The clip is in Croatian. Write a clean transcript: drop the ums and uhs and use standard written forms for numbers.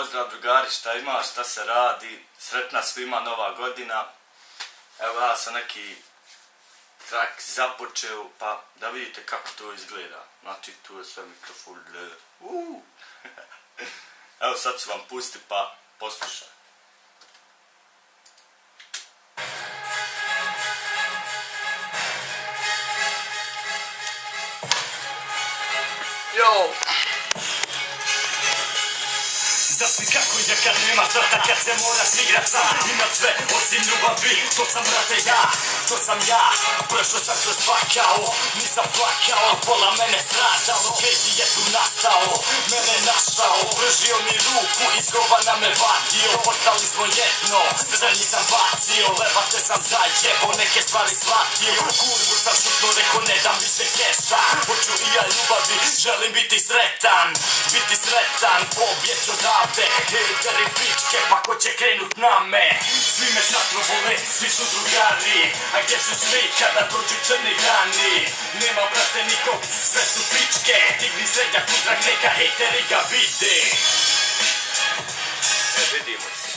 Pozdrav drugari, šta ima, šta se radi, sretna svima nova godina. Evo ja sam neki trak započeo, pa da vidite kako to izgleda. Znači tu je sve mikrofon. Evo sad ću vam pustiti pa poslušaj. Yo! Znaš li kako je kad nema zrata, kad se moraš igrat sam. Imat sve osim ljubavi, to sam brate ja, to sam ja. Prešao sam kroz pakao, nisam plakao, pola mene stradalo. Vezi je tu nastao, mene našao, pržio mi ruku, iz govana me vadio. Postali smo jedno, srđanji sam bacio, levate sam zajebo, neke stvari shvatio. Kurvu sam šutno, reko ne dam više keša. Hoću i ja ljubavi, želim biti sretan, pobjeć odavde. Hejteri pičke, pa ko će krenut na me? Svi me znatro vole, svi su drugari. A gdje su svi kada dođu crni dani? Nema brate nikog, sve su pičke. Digni srednjak u zrak, neka hejteri ga vide. Vidimo se.